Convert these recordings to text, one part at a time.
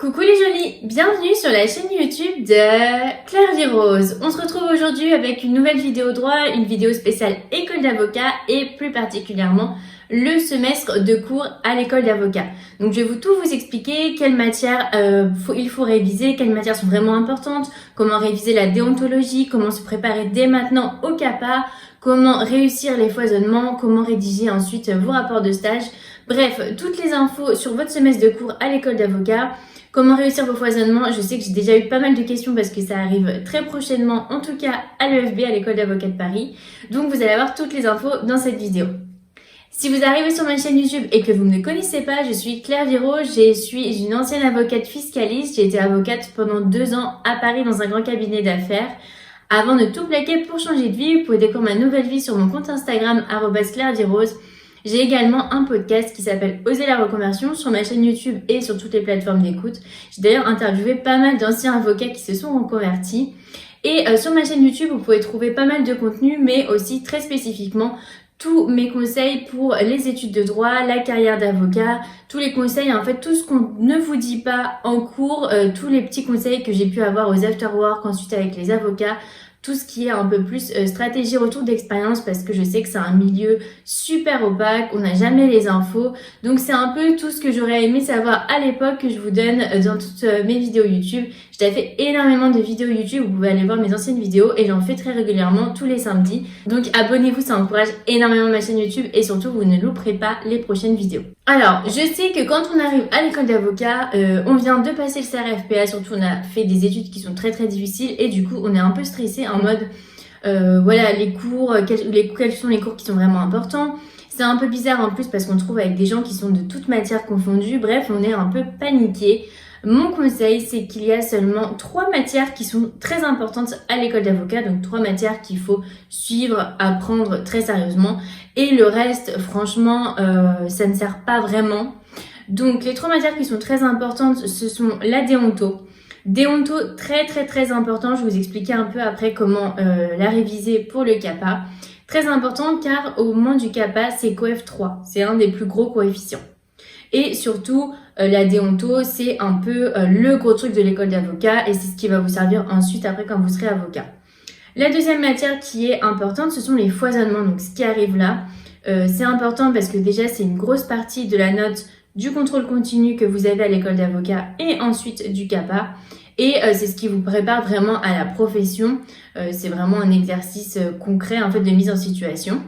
Coucou les jolies, bienvenue sur la chaîne YouTube de Claire Vie Rose. On se retrouve aujourd'hui avec une nouvelle vidéo droit, une vidéo spéciale école d'avocat et plus particulièrement le semestre de cours à l'école d'avocat. Donc je vais tout vous expliquer quelles matières il faut réviser, quelles matières sont vraiment importantes, comment réviser la déontologie, comment se préparer dès maintenant au CAPA, comment réussir les foisonnements, comment rédiger ensuite vos rapports de stage. Bref, toutes les infos sur votre semestre de cours à l'école d'avocat. Comment réussir vos foisonnements? Je sais que j'ai déjà eu pas mal de questions parce que ça arrive très prochainement, en tout cas à l'EFB, à l'école d'avocat de Paris. Donc vous allez avoir toutes les infos dans cette vidéo. Si vous arrivez sur ma chaîne YouTube et que vous ne me connaissez pas, je suis Claire Vie Rose, je suis une ancienne avocate fiscaliste. J'ai été avocate pendant 2 ans à Paris dans un grand cabinet d'affaires. Avant de tout plaquer pour changer de vie, vous pouvez découvrir ma nouvelle vie sur mon compte Instagram @ClaireVieRose. J'ai également un podcast qui s'appelle Oser la reconversion sur ma chaîne YouTube et sur toutes les plateformes d'écoute. J'ai d'ailleurs interviewé pas mal d'anciens avocats qui se sont reconvertis. Et sur ma chaîne YouTube, vous pouvez trouver pas mal de contenu, mais aussi très spécifiquement tous mes conseils pour les études de droit, la carrière d'avocat, tous les conseils, en fait tout ce qu'on ne vous dit pas en cours, tous les petits conseils que j'ai pu avoir aux afterwork, ensuite avec les avocats, tout ce qui est un peu plus stratégie retour d'expérience parce que je sais que c'est un milieu super opaque, on n'a jamais les infos. Donc c'est un peu tout ce que j'aurais aimé savoir à l'époque que je vous donne dans toutes mes vidéos YouTube. J'ai fait énormément de vidéos YouTube, vous pouvez aller voir mes anciennes vidéos et j'en fais très régulièrement tous les samedis. Donc abonnez-vous, ça encourage énormément ma chaîne YouTube et surtout vous ne louperez pas les prochaines vidéos. Alors, je sais que quand on arrive à l'école d'avocat, on vient de passer le CRFPA, surtout on a fait des études qui sont très difficiles et du coup on est un peu stressé en mode voilà les cours, quels sont les cours qui sont vraiment importants. C'est un peu bizarre en plus parce qu'on trouve avec des gens qui sont de toutes matières confondues, bref on est un peu paniqué. Mon conseil, c'est qu'il y a seulement 3 matières qui sont très importantes à l'école d'avocat, donc 3 matières qu'il faut suivre, apprendre très sérieusement. Et le reste, franchement, ça ne sert pas vraiment. Donc les 3 matières qui sont très importantes, ce sont la déonto. Déonto, très important, je vais vous expliquer un peu après comment la réviser pour le CAPA. Très important car au moment du CAPA, c'est coef 3, c'est un des plus gros coefficients. Et surtout, la déonto, c'est un peu le gros truc de l'école d'avocat et c'est ce qui va vous servir ensuite après quand vous serez avocat. La deuxième matière qui est importante, ce sont les foisonnements. Donc ce qui arrive là, c'est important parce que déjà c'est une grosse partie de la note du contrôle continu que vous avez à l'école d'avocat et ensuite du CAPA. Et c'est ce qui vous prépare vraiment à la profession. C'est vraiment un exercice concret en fait de mise en situation.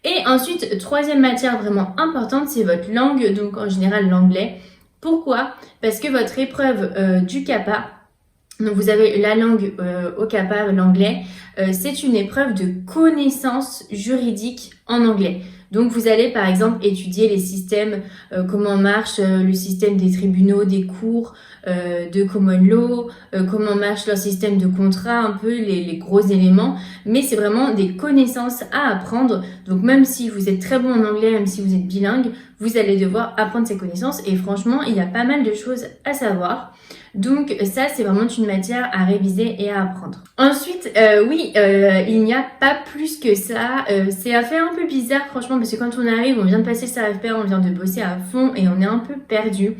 Et ensuite, 3e matière vraiment importante, c'est votre langue, donc en général l'anglais. Pourquoi? Parce que votre épreuve du CAPA, donc vous avez la langue au CAPA, l'anglais, c'est une épreuve de connaissances juridiques en anglais. Donc vous allez par exemple étudier les systèmes, comment marche le système des tribunaux, des cours, de common law, comment marche leur système de contrat, un peu les gros éléments. Mais c'est vraiment des connaissances à apprendre. Donc même si vous êtes très bon en anglais, même si vous êtes bilingue, vous allez devoir apprendre ces connaissances. Et franchement, il y a pas mal de choses à savoir. Donc ça, c'est vraiment une matière à réviser et à apprendre. Ensuite, il n'y a pas plus que ça. C'est à faire un peu bizarre, franchement, parce que quand on arrive, on vient de passer le CRFPA, on vient de bosser à fond et on est un peu perdu.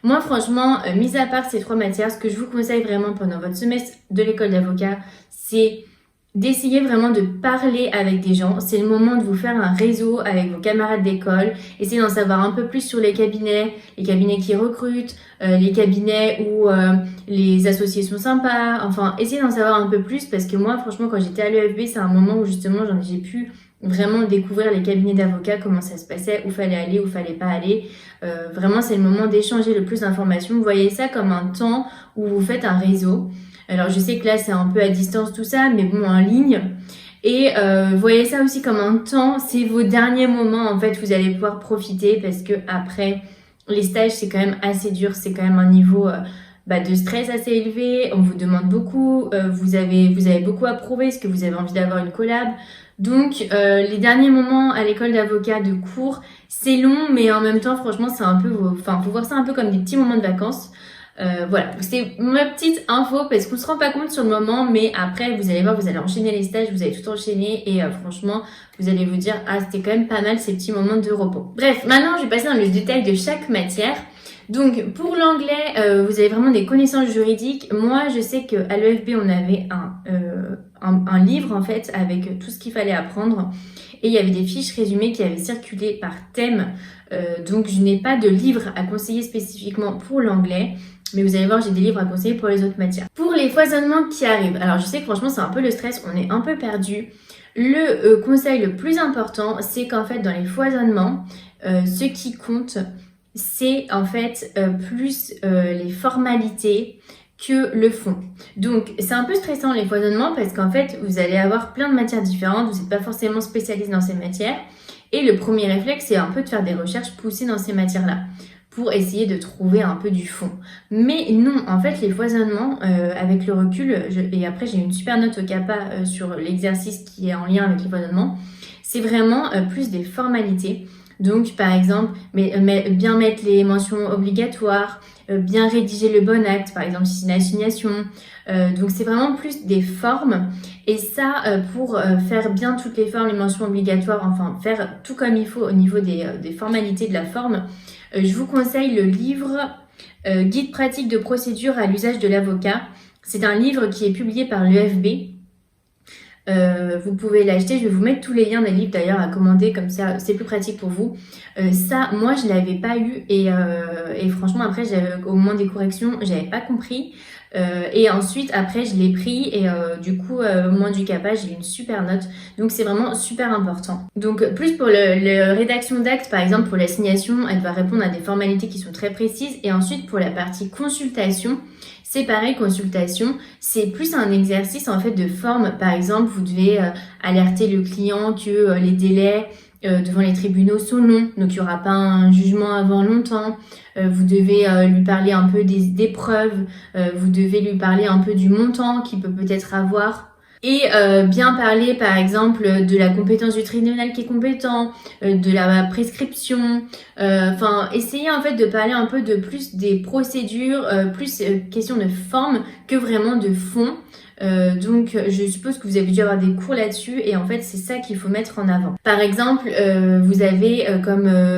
Moi, franchement, mis à part ces 3 matières, ce que je vous conseille vraiment pendant votre semestre de l'école d'avocat, c'est d'essayer vraiment de parler avec des gens. C'est le moment de vous faire un réseau avec vos camarades d'école. Essayez d'en savoir un peu plus sur les cabinets qui recrutent, les cabinets où les associés sont sympas. Enfin, essayez d'en savoir un peu plus parce que moi, franchement, quand j'étais à l'EFB, c'est un moment où justement j'ai pu vraiment découvrir les cabinets d'avocats, comment ça se passait, où fallait aller, où fallait pas aller. Vraiment, c'est le moment d'échanger le plus d'informations. Vous voyez ça comme un temps où vous faites un réseau. Alors, je sais que là, c'est un peu à distance tout ça, mais bon, en ligne. Et voyez ça aussi comme un temps, c'est vos derniers moments, en fait, vous allez pouvoir profiter parce que après, les stages, c'est quand même assez dur, c'est quand même un niveau de stress assez élevé, on vous demande beaucoup, vous avez beaucoup à prouver, est-ce que vous avez envie d'avoir une collab. Donc, les derniers moments à l'école d'avocat de cours, c'est long, mais en même temps, franchement, c'est un peu, faut voir ça un peu comme des petits moments de vacances. Voilà, c'est ma petite info parce qu'on se rend pas compte sur le moment, mais après vous allez voir, vous allez enchaîner les stages, vous allez tout enchaîner et franchement vous allez vous dire ah c'était quand même pas mal ces petits moments de repos. Bref, maintenant je vais passer dans le détail de chaque matière. Donc pour l'anglais, vous avez vraiment des connaissances juridiques. Moi, je sais qu'à l'EFB, on avait un livre en fait avec tout ce qu'il fallait apprendre. Et il y avait des fiches résumées qui avaient circulé par thème. Donc je n'ai pas de livre à conseiller spécifiquement pour l'anglais. Mais vous allez voir, j'ai des livres à conseiller pour les autres matières. Pour les foisonnements qui arrivent, alors je sais que franchement c'est un peu le stress, on est un peu perdu. Le conseil le plus important, c'est qu'en fait dans les foisonnements, ce qui compte, c'est en fait plus les formalités que le fond. Donc c'est un peu stressant les foisonnements parce qu'en fait vous allez avoir plein de matières différentes, vous n'êtes pas forcément spécialiste dans ces matières. Et le premier réflexe, c'est un peu de faire des recherches poussées dans ces matières-là pour essayer de trouver un peu du fond. Mais non, en fait, les foisonnements, avec le recul, et après j'ai une super note au CAPA sur l'exercice qui est en lien avec les foisonnements, c'est vraiment plus des formalités. Donc, par exemple, bien mettre les mentions obligatoires, bien rédiger le bon acte, par exemple si c'est une assignation. Donc, c'est vraiment plus des formes. Et ça, pour faire bien toutes les formes, les mentions obligatoires, enfin, faire tout comme il faut au niveau des formalités de la forme, je vous conseille le livre Guide pratique de procédure à l'usage de l'avocat. C'est un livre qui est publié par l'EFB. Vous pouvez l'acheter, je vais vous mettre tous les liens des livres d'ailleurs à commander, comme ça c'est plus pratique pour vous. Ça, moi je l'avais pas eu et franchement après au moment des corrections, j'avais pas compris. Et ensuite après je l'ai pris et du coup au moment du CAPA j'ai eu une super note, donc c'est vraiment super important. Donc plus pour le rédaction d'actes, par exemple pour l'assignation, elle va répondre à des formalités qui sont très précises. Et ensuite pour la partie consultation, c'est pareil, consultation, c'est plus un exercice en fait de forme. Par exemple, vous devez alerter le client que les délais devant les tribunaux sont longs, donc il n'y aura pas un jugement avant longtemps. Vous devez lui parler un peu des preuves, vous devez lui parler un peu du montant qu'il peut peut-être avoir. Et bien parler par exemple de la compétence du tribunal qui est compétent, de la prescription, enfin essayer en fait de parler un peu de plus des procédures, plus question de forme que vraiment de fond. Donc je suppose que vous avez dû avoir des cours là-dessus et en fait c'est ça qu'il faut mettre en avant. Par exemple, vous avez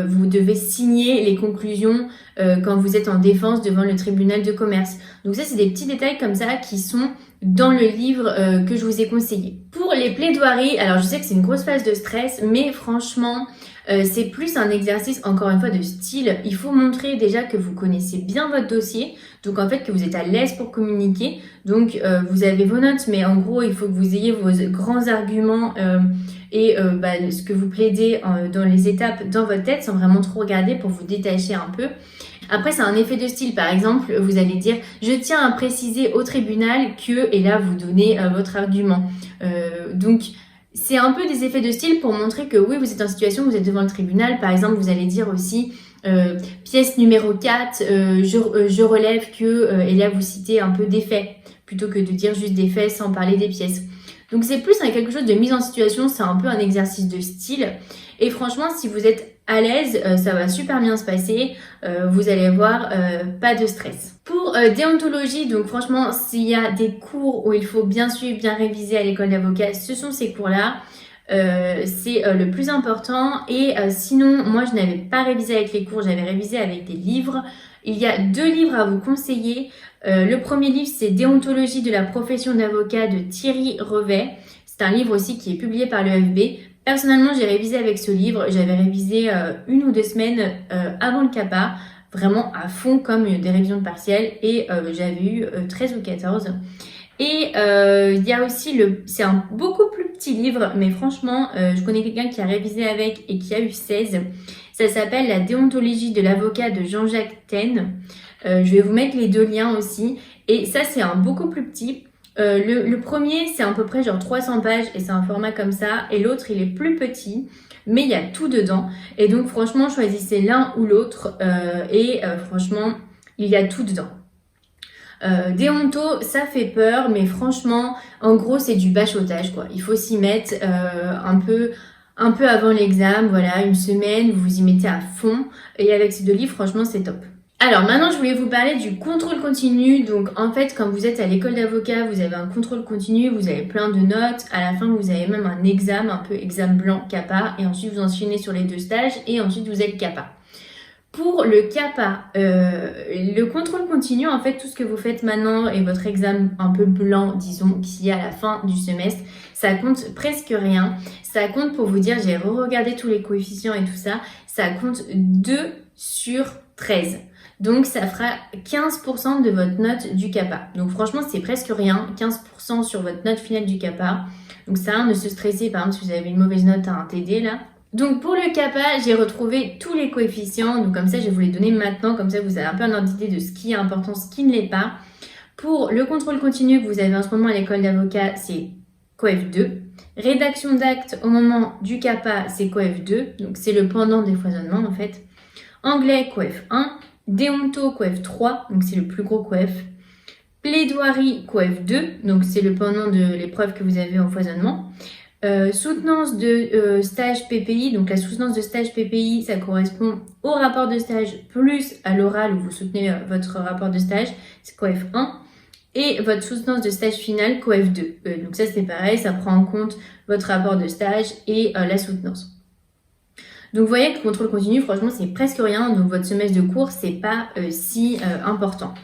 vous devez signer les conclusions quand vous êtes en défense devant le tribunal de commerce. Donc ça c'est des petits détails comme ça qui sont dans le livre que je vous ai conseillé. Pour les plaidoiries, alors je sais que c'est une grosse phase de stress, mais franchement c'est plus un exercice encore une fois de style. Il faut montrer déjà que vous connaissez bien votre dossier, donc en fait que vous êtes à l'aise pour communiquer. Donc vous avez vos notes, mais en gros il faut que vous ayez vos grands arguments et ce que vous plaidez dans les étapes dans votre tête sans vraiment trop regarder pour vous détacher un peu. Après, c'est un effet de style. Par exemple, vous allez dire « Je tiens à préciser au tribunal que… » et là, vous donnez votre argument. Donc, c'est un peu des effets de style pour montrer que oui, vous êtes en situation, vous êtes devant le tribunal. Par exemple, vous allez dire aussi pièce numéro 4, je relève que… et là, vous citez un peu des faits plutôt que de dire juste des faits sans parler des pièces. Donc, c'est plus quelque chose de mise en situation. C'est un peu un exercice de style. Et franchement, si vous êtes à l'aise, ça va super bien se passer. Vous allez voir, pas de stress. Pour déontologie, donc franchement, s'il y a des cours où il faut bien suivre, bien réviser à l'école d'avocat, ce sont ces cours-là. C'est le plus important. Et sinon, moi, je n'avais pas révisé avec les cours, j'avais révisé avec des livres. Il y a 2 livres à vous conseiller. Le premier livre, c'est Déontologie de la profession d'avocat de Thierry Revet. C'est un livre aussi qui est publié par l'EFB. Personnellement, j'ai révisé avec ce livre. J'avais révisé 1 ou 2 semaines avant le CAPA, vraiment à fond comme des révisions de partiel, et j'avais eu 13 ou 14. Et il y a aussi c'est un beaucoup plus petit livre, mais franchement, je connais quelqu'un qui a révisé avec et qui a eu 16. Ça s'appelle La déontologie de l'avocat de Jean-Jacques Taine. Je vais vous mettre les 2 liens aussi. Et ça, c'est un beaucoup plus petit. Le premier, c'est à peu près genre 300 pages et c'est un format comme ça. Et l'autre, il est plus petit, mais il y a tout dedans. Et donc, franchement, choisissez l'un ou l'autre. Franchement, il y a tout dedans. Déonto, ça fait peur, mais franchement, en gros, c'est du bachotage, quoi. Il faut s'y mettre un peu avant l'examen, voilà, 1 semaine, vous vous y mettez à fond. Et avec ces 2 livres, franchement, c'est top. Alors maintenant, je voulais vous parler du contrôle continu. Donc en fait, quand vous êtes à l'école d'avocat, vous avez un contrôle continu, vous avez plein de notes. À la fin, vous avez même un examen, un peu examen blanc, CAPA. Et ensuite, vous enchaînez sur les 2 stages et ensuite, vous êtes CAPA. Pour le CAPA, le contrôle continu, en fait, tout ce que vous faites maintenant et votre examen un peu blanc, disons, qui est à la fin du semestre, ça compte presque rien. Ça compte, pour vous dire, j'ai re-regardé tous les coefficients et tout ça, ça compte 2 sur 13. Donc, ça fera 15% de votre note du CAPA. Donc, franchement, c'est presque rien, 15% sur votre note finale du CAPA. Donc, ça sert à rien de se stresser, par exemple, si vous avez une mauvaise note à un TD, là. Donc pour le CAPA, j'ai retrouvé tous les coefficients, donc comme ça je vais vous les donner maintenant, comme ça vous avez un peu un ordre d'idée de ce qui est important, ce qui ne l'est pas. Pour le contrôle continu que vous avez en ce moment à l'école d'avocat, c'est COEF 2. Rédaction d'acte au moment du CAPA, c'est COEF 2, donc c'est le pendant des foisonnements en fait. Anglais, COEF 1. Déonto, COEF 3, donc c'est le plus gros COEF. Plaidoirie, COEF 2, donc c'est le pendant de l'épreuve que vous avez en foisonnement. Soutenance de stage PPI, donc la soutenance de stage PPI, ça correspond au rapport de stage plus à l'oral où vous soutenez votre rapport de stage, c'est COEF 1, et votre soutenance de stage final, COEF 2. Donc ça c'est pareil, ça prend en compte votre rapport de stage et la soutenance. Donc vous voyez que le contrôle continu, franchement c'est presque rien, donc votre semestre de cours c'est pas si important.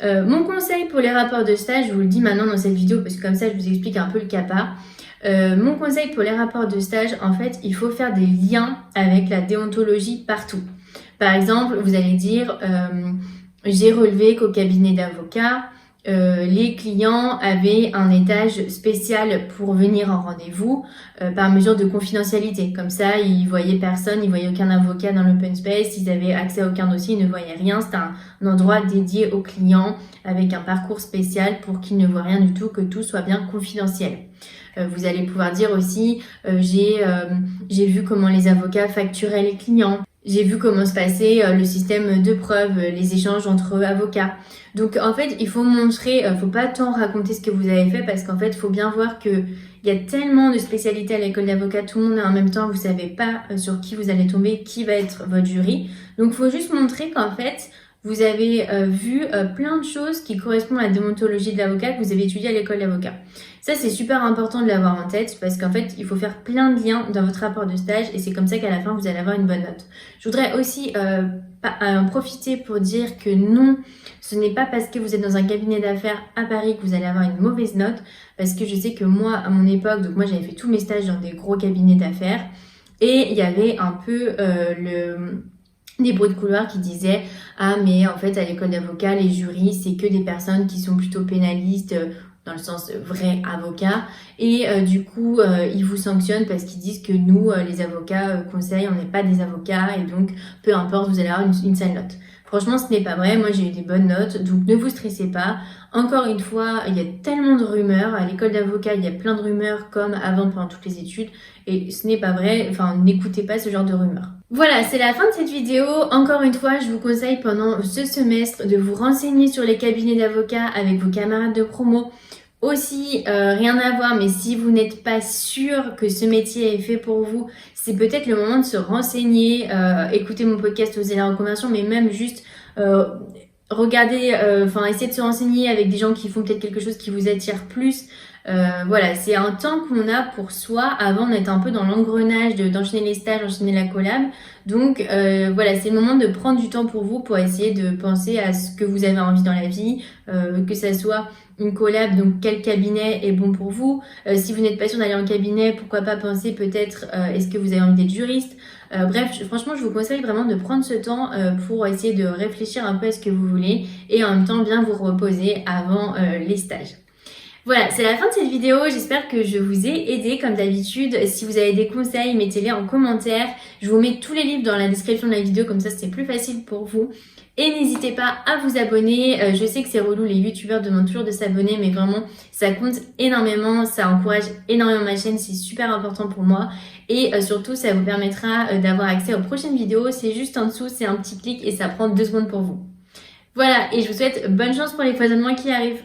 Mon conseil pour les rapports de stage, je vous le dis maintenant dans cette vidéo parce que comme ça je vous explique un peu le CAPA. Mon conseil pour les rapports de stage, en fait, il faut faire des liens avec la déontologie partout. Par exemple, vous allez dire, j'ai relevé qu'au cabinet d'avocat, les clients avaient un étage spécial pour venir en rendez-vous par mesure de confidentialité. Comme ça, ils voyaient personne, ils voyaient aucun avocat dans l'open space, ils avaient accès à aucun dossier, ils ne voyaient rien. C'était un endroit dédié aux clients avec un parcours spécial pour qu'ils ne voient rien du tout, que tout soit bien confidentiel. Vous allez pouvoir dire aussi, j'ai vu comment les avocats facturaient les clients. J'ai vu comment se passait le système de preuves, les échanges entre avocats. Donc en fait, il faut montrer, faut pas tant raconter ce que vous avez fait parce qu'en fait, il faut bien voir que il y a tellement de spécialités à l'école d'avocat, tout le monde est en même temps, vous savez pas sur qui vous allez tomber, qui va être votre jury. Donc il faut juste montrer qu'en fait, vous avez vu plein de choses qui correspondent à la déontologie de l'avocat que vous avez étudié à l'école d'avocat. Ça, c'est super important de l'avoir en tête parce qu'en fait, il faut faire plein de liens dans votre rapport de stage et c'est comme ça qu'à la fin, vous allez avoir une bonne note. Je voudrais aussi profiter pour dire que non, ce n'est pas parce que vous êtes dans un cabinet d'affaires à Paris que vous allez avoir une mauvaise note parce que je sais que moi, à mon époque, donc moi, j'avais fait tous mes stages dans des gros cabinets d'affaires et il y avait un peu des bruits de couloir qui disaient « Ah, mais en fait, à l'école d'avocat, les jurys, c'est que des personnes qui sont plutôt pénalistes, dans le sens vrai avocat. Et du coup, ils vous sanctionnent parce qu'ils disent que nous, les avocats conseils, on n'est pas des avocats. Et donc, peu importe, vous allez avoir une sale note. » Franchement, ce n'est pas vrai. Moi, j'ai eu des bonnes notes. Donc, ne vous stressez pas. Encore une fois, il y a tellement de rumeurs. À l'école d'avocat, il y a plein de rumeurs comme avant pendant toutes les études. Et ce n'est pas vrai. Enfin, n'écoutez pas ce genre de rumeurs. Voilà, c'est la fin de cette vidéo. Encore une fois, je vous conseille pendant ce semestre de vous renseigner sur les cabinets d'avocats avec vos camarades de promo. Aussi, rien à voir, mais si vous n'êtes pas sûr que ce métier est fait pour vous, c'est peut-être le moment de se renseigner, écouter mon podcast Oser la reconversion, mais même juste regarder, essayer de se renseigner avec des gens qui font peut-être quelque chose qui vous attire plus. Voilà, c'est un temps qu'on a pour soi avant d'être un peu dans l'engrenage d'enchaîner les stages, enchaîner la collab. Donc voilà, c'est le moment de prendre du temps pour vous pour essayer de penser à ce que vous avez envie dans la vie, que ça soit une collab, donc quel cabinet est bon pour vous. Si vous n'êtes pas sûr d'aller en cabinet, pourquoi pas penser peut-être est-ce que vous avez envie d'être juriste. Bref, franchement, je vous conseille vraiment de prendre ce temps pour essayer de réfléchir un peu à ce que vous voulez et en même temps bien vous reposer avant les stages. Voilà, c'est la fin de cette vidéo. J'espère que je vous ai aidé comme d'habitude. Si vous avez des conseils, mettez-les en commentaire. Je vous mets tous les livres dans la description de la vidéo, comme ça c'est plus facile pour vous. Et n'hésitez pas à vous abonner. Je sais que c'est relou, les youtubeurs demandent toujours de s'abonner, mais vraiment ça compte énormément, ça encourage énormément ma chaîne, c'est super important pour moi. Et surtout, ça vous permettra d'avoir accès aux prochaines vidéos. C'est juste en dessous, c'est un petit clic et ça prend 2 secondes pour vous. Voilà, et je vous souhaite bonne chance pour les foisonnements qui arrivent.